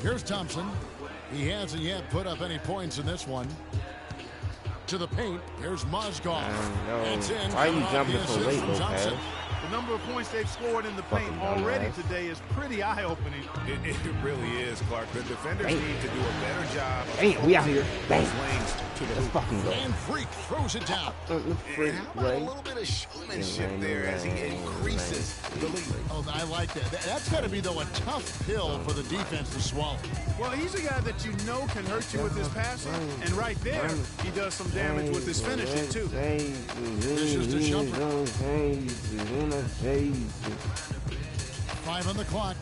Here's Thompson. He hasn't yet put up any points in this one. To the paint. Here's Mozgov. It's in. Why are you jumping so late, Lopez? The number of points they've scored in the paint already today is pretty eye-opening. It really is, Clark. The defenders need to do a better job. We out here. Bang. To the Let's fucking go. And Freak throws it down. How about a little bit of showmanship there as he increases the lead? Oh, I like that. That's got to be, though, a tough pill for the defense to swallow. Well, he's a guy that you know can hurt you with his passing, and right there, he does some damage with his finishing, too. This is the jumper. 5 on the clock.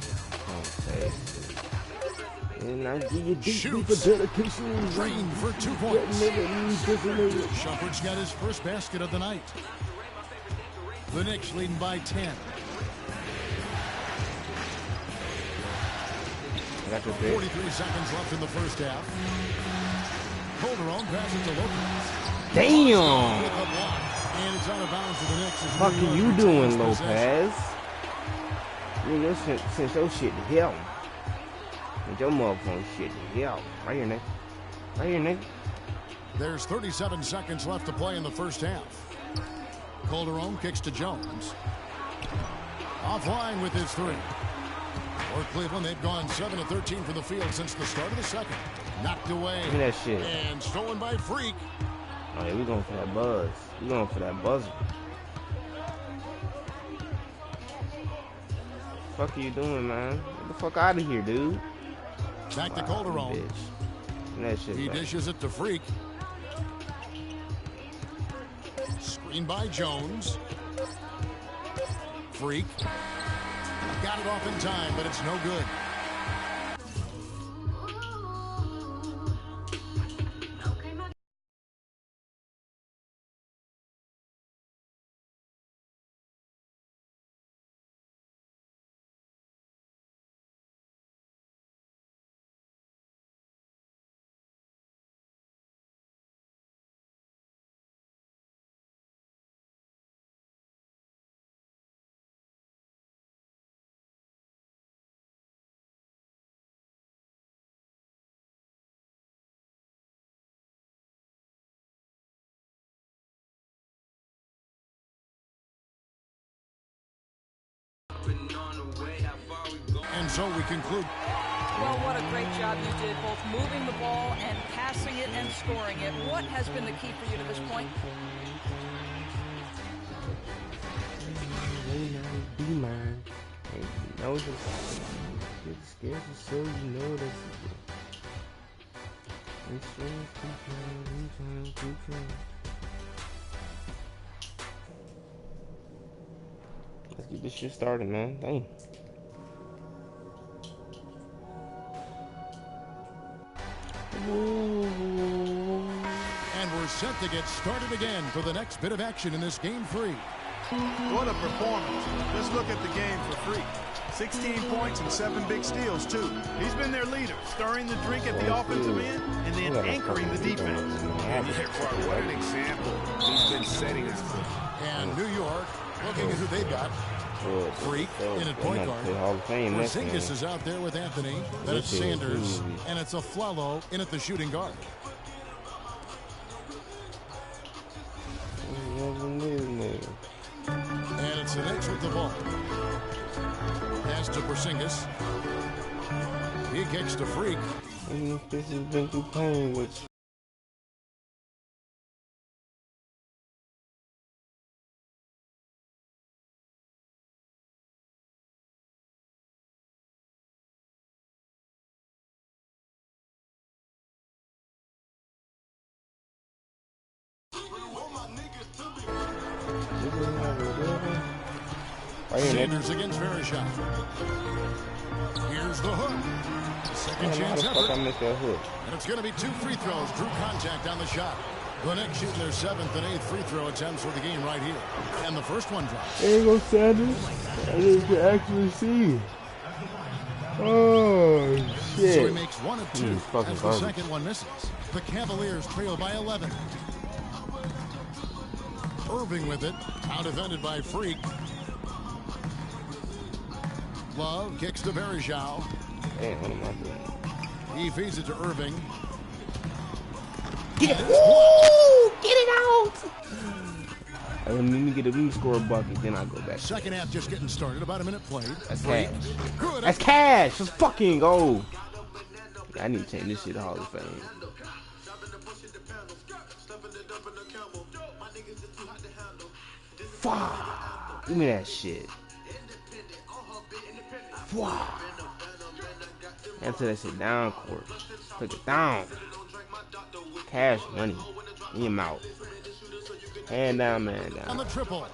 And I give you deep Shoots. dedication. Drain for 2 points. Shumpert's got his first basket of the night. The Knicks leading by 10. Got your 43 seconds left in the first half. Calderon passes to Lopez. Damn! With a block. And it's out of bounds to the Knicks. What are you doing, Lopez? You sent your shit to hell. Send your motherfucking shit to hell. Right here, Nick. Right here, Nick. There's 37 seconds left to play in the first half. Calderon kicks to Jones. Offline with his 3. For Cleveland, they've gone 7 of 13 from the field since the start of the second. Knocked away. Look at that shit. And stolen by Freak. Oh, yeah, we going for that buzz. We going for that buzzer. What the fuck are you doing, man? Get the fuck out of here, dude. Back to Calderon. That shit He back. dishes it to Freak. Screen by Jones. Freak. Got it off in time, but it's no good. And so we conclude. Well, what a great job you did, both moving the ball and passing it and scoring it. What has been the key for you to this point? Be mine. Know this. Get scared so you know this. Let's get this shit started, man. Dang. And we're set to get started again for the next bit of action in this game 3. What a performance. Let's look at the game for Freak. 16 points and 7 big steals, too. He's been their leader, stirring the drink at the offensive end and then anchoring the defense. Yeah, Clark, what an example he's been setting us for. And New York, looking at who they've got. Freak in at point guard. Porzingis is out there with Anthony. Then it's Sanders. And it's Aflalo in at the shooting guard. And it's the Knicks with the ball. Pass to Porzingis. He kicks to Freak. This has been too pain with. Sanders against Verishov. Here's the hook. Second chance effort. And it's going to be 2 free throws. Drew contact on the shot. The Knicks shooting their 7th and 8th free throw attempts for the game right here. And the first one drops. There you go, Sanders. I didn't actually see. Oh, shit. So he makes 1 of 2 as the second one misses. The Cavaliers trail by 11. Irving with it. Out defended by Freak. Love kicks to Verishov. Hey, what am I doing? He feeds it to Irving. Get it! Woo! Get it out! Let me score a bucket, then I'll go back. Second half just getting started. About a minute played. That's cash. Good. That's cash. Let's fucking go. I need to change this shit to Hall of Fame. Fuck. Give me that shit. Fuck. Answer that shit down, court. Put it down. Cash money in your mouth. Hand down, man down. On the triple.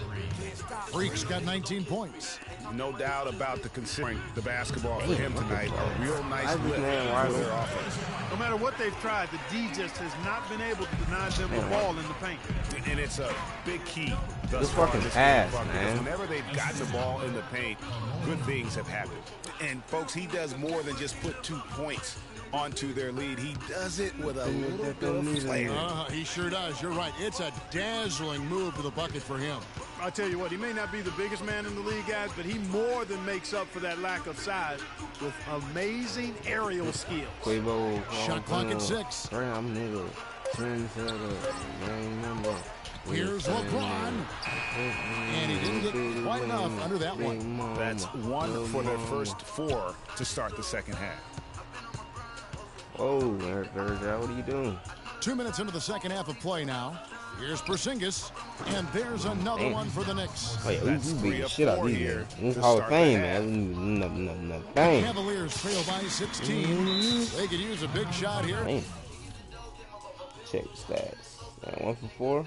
Freak's got 19 points. No doubt about considering the basketball for him tonight. A real nice lift for their offense. No matter what they've tried, the D just has not been able to deny them the ball in the paint. And it's a big key. This fucking pass, man. Whenever they've gotten the ball in the paint, good things have happened. And folks, he does more than just put 2 points onto their lead. He does it with a little bit of flair. He sure does. You're right. It's a dazzling move to the bucket for him. I'll tell you what, he may not be the biggest man in the league, guys, but he more than makes up for that lack of size with amazing aerial skills. Shot clock at 6. Here's LeBron. And he didn't get quite enough under that one. That's 1 for their first 4 to start the second half. Oh, Berger, what are you doing? 2 minutes into the second half of play now. Here's Porzingis, and there's another one for the Knicks. Oh, yeah, we beat the shit out of these guys. This Hall of Fame, man. No thing. Cavaliers trail by 16. They could use a big shot here. Man. Check the stats. 1 for 4.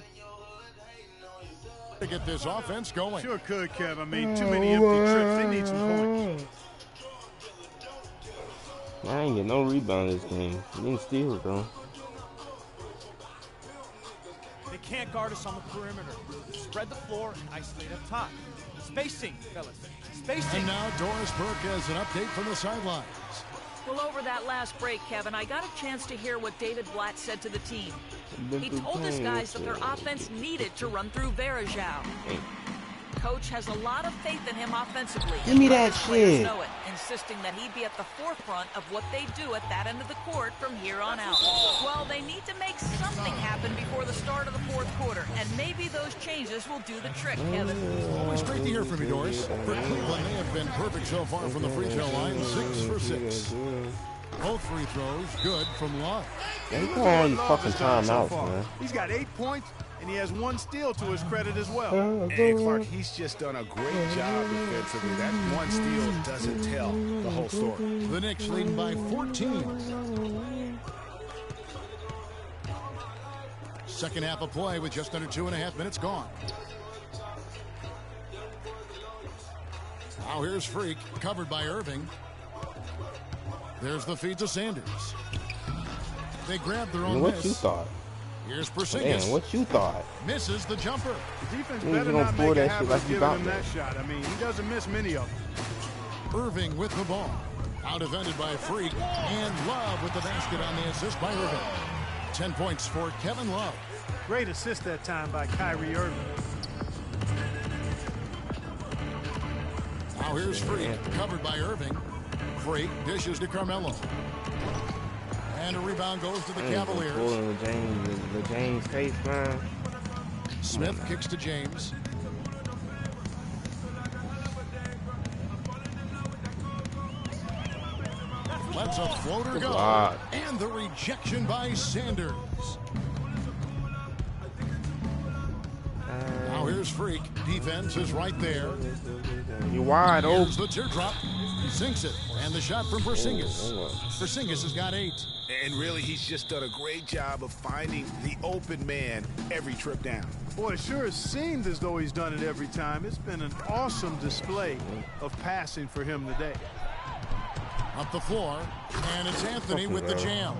To get this offense going. Sure could, Kev. I mean, too many empty trips. They need some points. I ain't get no rebound this game. He didn't steal it, though. They can't guard us on the perimeter. Spread the floor and isolate up top. Spacing, fellas. Spacing. And now Doris Burke has an update from the sidelines. Well, over that last break, Kevin, I got a chance to hear what David Blatt said to the team. He told his guys that their offense needed to run through Varejao. Coach has a lot of faith in him offensively. Give me that shit. Know it, insisting that he be at the forefront of what they do at that end of the court from here on out. Well, they need to make something happen before the start of the fourth quarter, and maybe those changes will do the trick, Kevin. Always great to hear from you, Doris. For Cleveland, they have been perfect so far from the free throw line, 6 for 6. Both free throws good from Love. Yeah, he's calling fucking timeouts, man. He's got 8 points, and he has 1 steal to his credit as well. And Clark, he's just done a great job defensively. That 1 steal doesn't tell the whole story. The Knicks leading by 14. Second half of play with just under 2.5 minutes gone. Now here's Freak, covered by Irving. There's the feed to Sanders. They grabbed their own What miss. you thought? Here's Porzingis. Man, what you thought? Misses the jumper. The defense He's better gonna not pull make a that habit shit like of he giving about him that shot. I mean, he doesn't miss many of them. Irving with the ball. Out defended by Freak. And Love with the basket on the assist by Irving. 10 points for Kevin Love. Great assist that time by Kyrie Irving. Now here's Freak, covered by Irving. Freak dishes to Carmelo. And a rebound goes to the Cavaliers. The James face, man. Smith kicks to James. Lets a floater go. And the rejection by Sanders. Now here's Freak. Defense is right there. You wide open. Here's the teardrop. He sinks it. And the shot from Porzingis. Porzingis has got 8. And really, he's just done a great job of finding the open man every trip down. Boy, it sure has seemed as though he's done it every time. It's been an awesome display of passing for him today. Up the floor, and it's Anthony with the jam.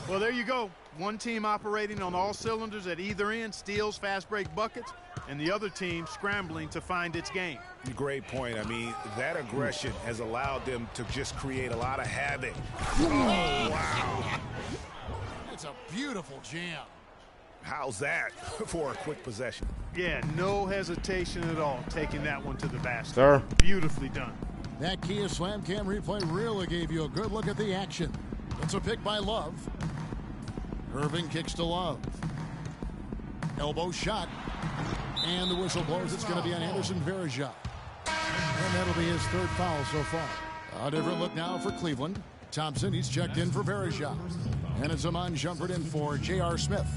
Well, there you go. One team operating on all cylinders at either end, steals, fast break buckets, and the other team scrambling to find its game. Great point. I mean, that aggression has allowed them to just create a lot of havoc. Oh, wow. It's a beautiful jam. How's that for a quick possession? Yeah, no hesitation at all taking that one to the basket. Sir. Beautifully done. That Kia Slam Cam replay really gave you a good look at the action. It's a pick by Love. Irving kicks to Love. Elbow shot. And the whistle blows. It's going to be on Anderson Varejao. And that'll be his third foul so far. A different look now for Cleveland. Thompson, he's checked in for Varejao. And it's Amon Shumpert in for J.R. Smith.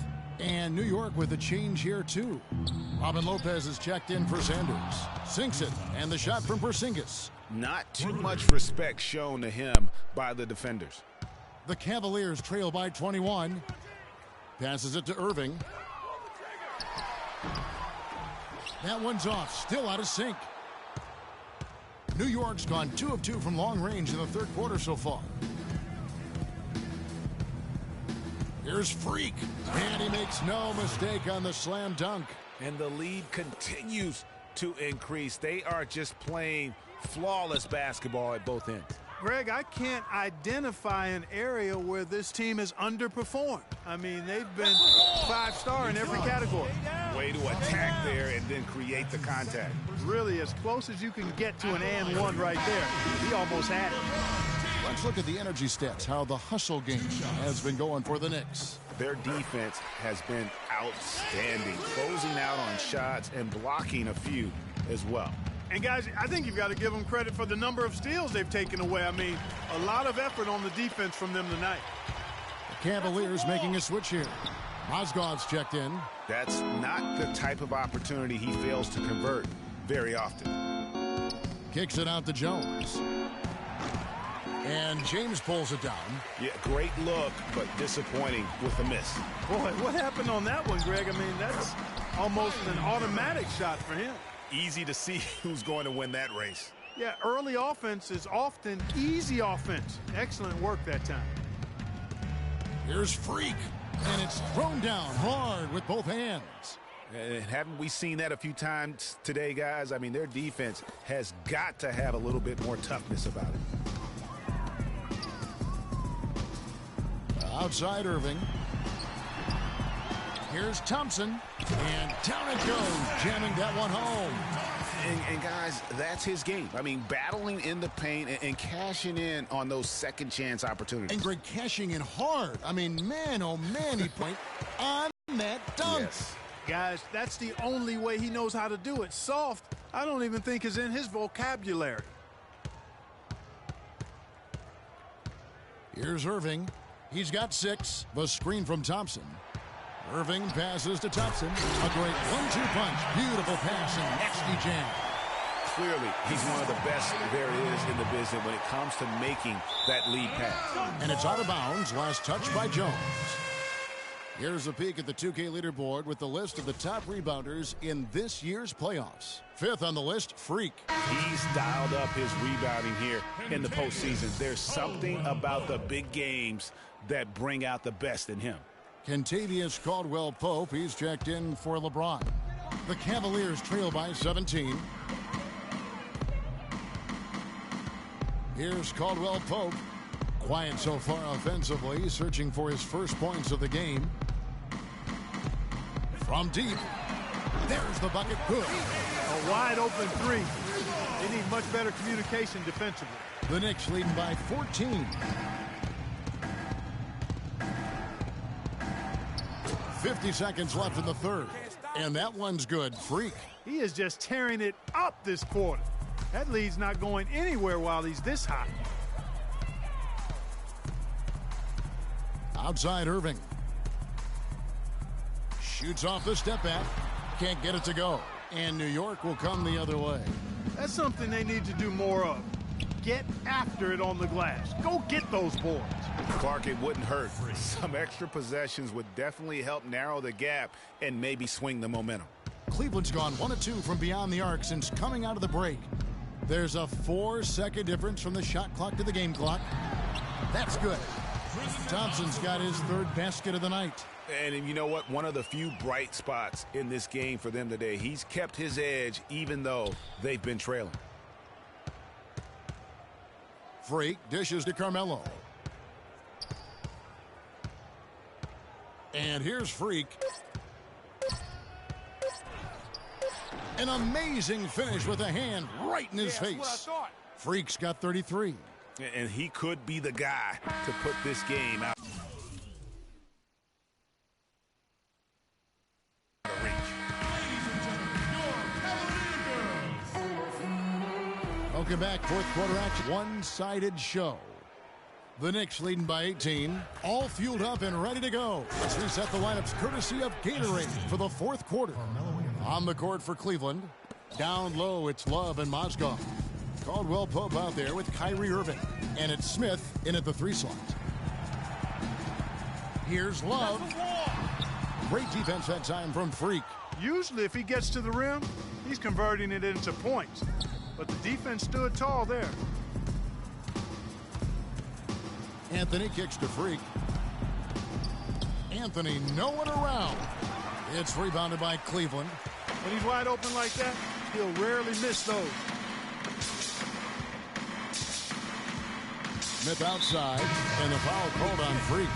And New York with a change here, too. Robin Lopez is checked in for Sanders. Sinks it. And the shot from Porzingis. Not too much respect shown to him by the defenders. The Cavaliers trail by 21. Passes it to Irving. That one's off. Still out of sync. New York's gone 2 of 2 from long range in the third quarter so far. Here's Freak. And he makes no mistake on the slam dunk. And the lead continues to increase. They are just playing flawless basketball at both ends. Greg, I can't identify an area where this team has underperformed. I mean, they've been 5-star in every category. Way to attack there and then create the contact. Really, as close as you can get to an and one right there. He almost had it. Let's look at the energy stats, how the hustle game has been going for the Knicks. Their defense has been outstanding, closing out on shots and blocking a few as well. And guys, I think you've got to give them credit for the number of steals they've taken away. I mean, a lot of effort on the defense from them tonight. The Cavaliers making a switch here. Mozgov's checked in. That's not the type of opportunity he fails to convert very often. Kicks it out to Jones. And James pulls it down. Yeah, great look, but disappointing with the miss. Boy, what happened on that one, Greg? I mean, that's almost an automatic shot for him. Easy to see who's going to win that race. Yeah, early offense is often easy offense. Excellent work that time. Here's Freak. And it's thrown down hard with both hands. And haven't we seen that a few times today, guys? I mean, their defense has got to have a little bit more toughness about it. Outside Irving. Here's Thompson. And down it goes, jamming that one home. And guys, that's his game. I mean, battling in the paint and cashing in on those second chance opportunities. And Greg cashing in hard. I mean, man, oh man, he point on that dunk. Yes. Guys, that's the only way he knows how to do it. Soft, I don't even think is in his vocabulary. Here's Irving. He's got 6. The screen from Thompson. Irving passes to Thompson. A great 1-2 punch. Beautiful pass and nasty jam. Clearly, he's one of the best there is in the business when it comes to making that lead pass. And it's out of bounds. Last touch by Jones. Here's a peek at the 2K leaderboard with the list of the top rebounders in this year's playoffs. 5th on the list, Freak. He's dialed up his rebounding here in the postseason. There's something about the big games that bring out the best in him. Kentavious Caldwell-Pope, he's checked in for LeBron. The Cavaliers trail by 17. Here's Caldwell-Pope. Quiet so far offensively, searching for his first points of the game. From deep, there's the bucket. Good. A wide open 3. They need much better communication defensively. The Knicks leading by 14. 50 seconds left in the third. And that one's good. Freak. He is just tearing it up this quarter. That lead's not going anywhere while he's this hot. Outside Irving. Shoots off the step back. Can't get it to go. And New York will come the other way. That's something they need to do more of. Get after it on the glass. Go get those boards. Clark, it wouldn't hurt. Some extra possessions would definitely help narrow the gap and maybe swing the momentum. Cleveland's gone 1 of 2 from beyond the arc since coming out of the break. There's a 4-second difference from the shot clock to the game clock. That's good. Thompson's got his 3rd basket of the night. And you know what? One of the few bright spots in this game for them today. He's kept his edge even though they've been trailing. Freak dishes to Carmelo. And here's Freak. An amazing finish with a hand right in his face. Freak's got 33. And he could be the guy to put this game out of reach. Welcome back. Fourth quarter action. One-sided show. The Knicks leading by 18. All fueled up and ready to go. Let's reset the lineups courtesy of Gatorade for the fourth quarter. On the court for Cleveland. Down low, it's Love and Mozgov. Caldwell Pope out there with Kyrie Irving. And it's Smith in at the 3 slot. Here's Love. Great defense that time from Freak. Usually if he gets to the rim, he's converting it into points. But the defense stood tall there. Anthony kicks to Freak. Anthony no one around. It's rebounded by Cleveland. When he's wide open like that, he'll rarely miss those. Smith outside, and the foul called on Freak.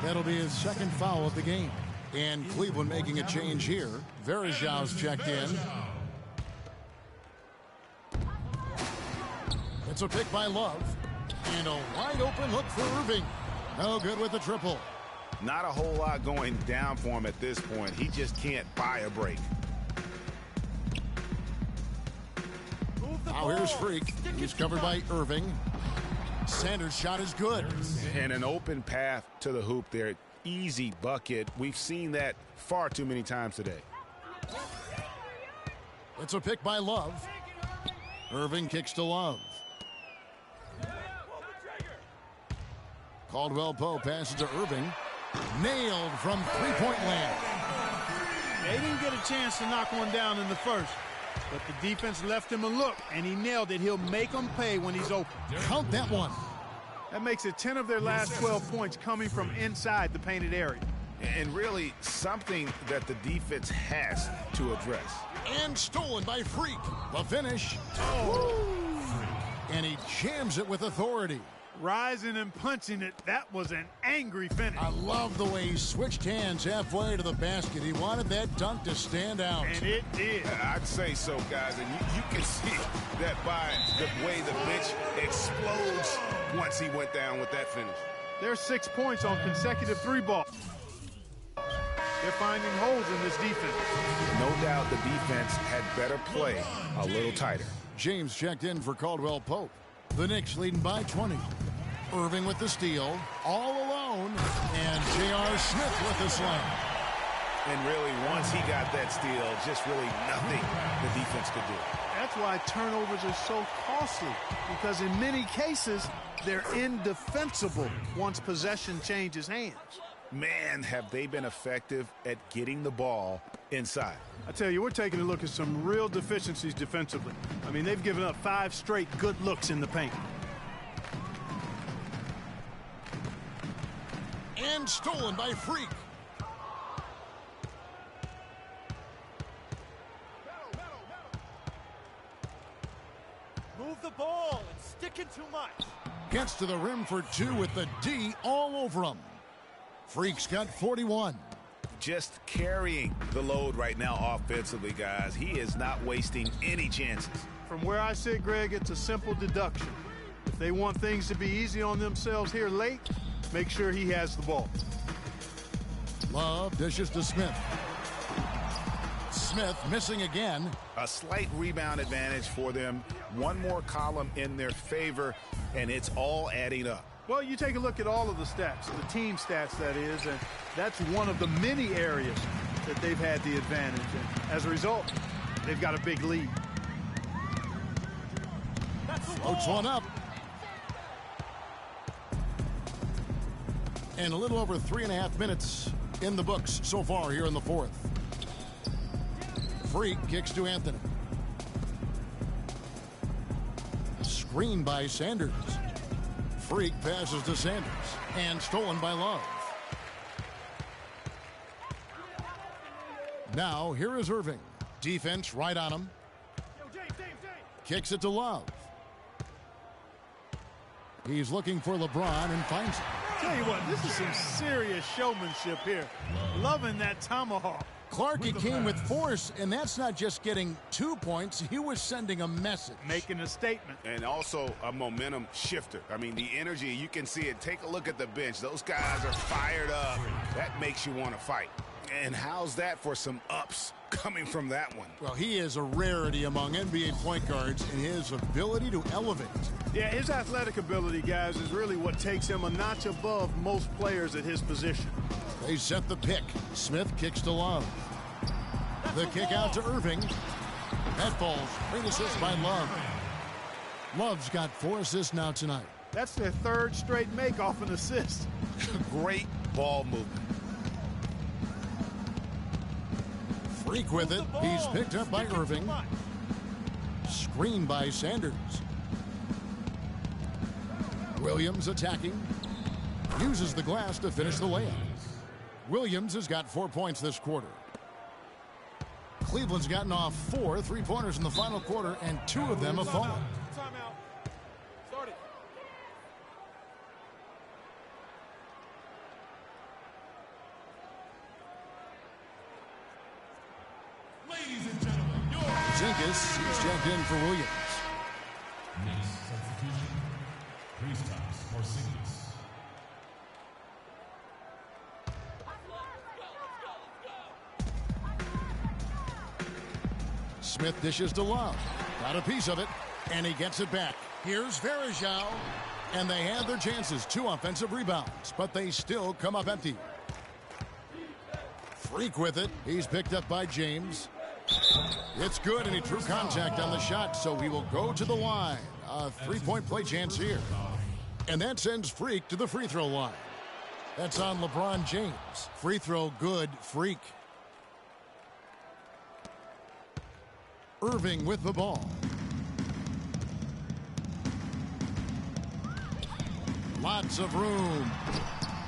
That'll be his second foul of the game. And Cleveland making a change here. Verejão's checked in. It's a pick by Love. And a wide open look for Irving. No good with the triple. Not a whole lot going down for him at this point. He just can't buy a break. Now here's Freak. He's covered by Irving. Sanders' shot is good. And an open path to the hoop there. Easy bucket. We've seen that far too many times today. It's a pick by Love. Irving kicks to Love. Caldwell Pope passes to Irving. Nailed from three-point land. They didn't get a chance to knock one down in the first. But the defense left him a look, and he nailed it. He'll make them pay when he's open. Count that one. That makes it 10 of their last 12 points coming from inside the painted area. And really something that the defense has to address. And stolen by Freak. The finish. And he jams it with authority. Rising and punching it, that was an angry finish. I love the way he switched hands halfway to the basket. He wanted that dunk to stand out. And it did. I'd say so, guys. And you can see that by the way the bench explodes once he went down with that finish. There's 6 points on consecutive 3-ball. They're finding holes in this defense. No doubt the defense had better play a little tighter. James checked in for Caldwell Pope. The Knicks leading by 20. Irving with the steal, all alone, and J.R. Smith with the slam. And really, once he got that steal, just really nothing the defense could do. That's why turnovers are so costly, because in many cases, they're indefensible once possession changes hands. Man, have they been effective at getting the ball inside. I tell you, we're taking a look at some real deficiencies defensively. I mean, they've given up 5 straight good looks in the paint. And stolen by Freak. Move the ball and stick it too much. Gets to the rim for 2 with the D all over him. Freak's got 41. Just carrying the load right now offensively, guys. He is not wasting any chances. From where I sit, Greg, it's a simple deduction. If they want things to be easy on themselves here late, make sure he has the ball. Love dishes to Smith. Smith missing again. A slight rebound advantage for them. One more column in their favor, and it's all adding up. Well, you take a look at all of the stats, the team stats, that is, and that's one of the many areas that they've had the advantage. And as a result, they've got a big lead. Floats one up. And a little over 3.5 minutes in the books so far here in the fourth. Freak kicks to Anthony. Screen by Sanders. Freak passes to Sanders. And stolen by Love. Now, here is Irving. Defense right on him. Kicks it to Love. He's looking for LeBron and finds it. Tell you what, this is some serious showmanship here. Loving that tomahawk. Clark, he came with force, and that's not just getting 2 points. He was sending a message. Making a statement. And also a momentum shifter. I mean, the energy, you can see it. Take a look at the bench. Those guys are fired up. That makes you want to fight. And how's that for some ups coming from that one? Well, he is a rarity among NBA point guards in his ability to elevate. Yeah, his athletic ability, guys, is really what takes him a notch above most players at his position. They set the pick. Smith kicks to Love. The kick out to Irving. That falls. Great assist by Love. Love's got 4 assists now tonight. That's their 3rd straight make off an assist. Great ball movement. Freak with it. He's picked up by Irving. Screen by Sanders. Williams attacking. Uses the glass to finish the layup. Williams has got 4 points this quarter. Cleveland's gotten off 4 3-pointers in the final quarter, and 2 of them have fallen. Timeout. Start it. Ladies and gentlemen, your Zinkas is checked in for Williams. next substitution. Kristaps Porzingis. Smith dishes to Love. Got a piece of it, and he gets it back. Here's Verajao, and they had their chances. 2 offensive rebounds, but they still come up empty. Freak with it. He's picked up by James. It's good, and he drew contact on the shot, so he will go to the line. A 3-point play chance here. And that sends Freak to the free throw line. That's on LeBron James. Free throw good, Freak. Irving with the ball. Lots of room.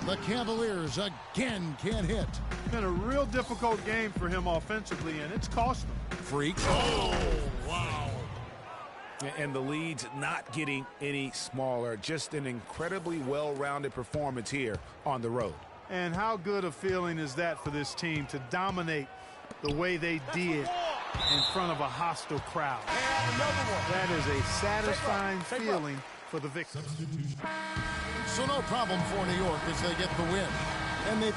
The Cavaliers again can't hit. It's been a real difficult game for him offensively, and it's cost him. Freak. Oh, wow. And the lead's not getting any smaller. Just an incredibly well-rounded performance here on the road. And how good a feeling is that for this team to dominate the way they did in front of a hostile crowd? That is a satisfying feeling for the victors. So no problem for New York as they get the win. And they've...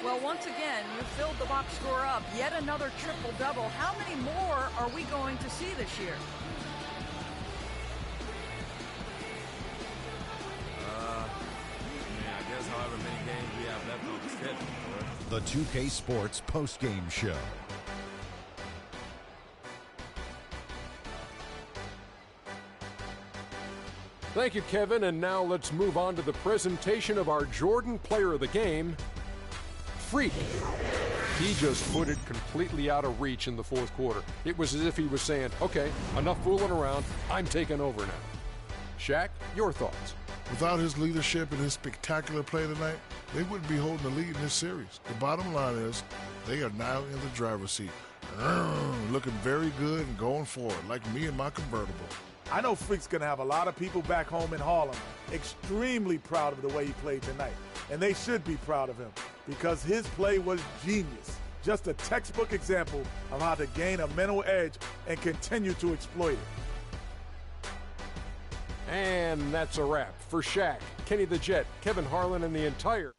Well, once again, you filled the box score up. Yet another triple-double. How many more are we going to see this year? I guess however many games we have left on the schedule. The 2K Sports postgame show. Thank you, Kevin. And now let's move on to the presentation of our Jordan Player of the Game, Freak. He just put it completely out of reach in the 4th quarter. It was as if he was saying, okay, enough fooling around. I'm taking over now. Shaq, your thoughts? Without his leadership and his spectacular play tonight, they wouldn't be holding the lead in this series. The bottom line is they are now in the driver's seat. Looking very good and going forward, like me and my convertible. I know Freak's going to have a lot of people back home in Harlem extremely proud of the way he played tonight. And they should be proud of him because his play was genius. Just a textbook example of how to gain a mental edge and continue to exploit it. And that's a wrap. For Shaq, Kenny the Jet, Kevin Harlan, and the entire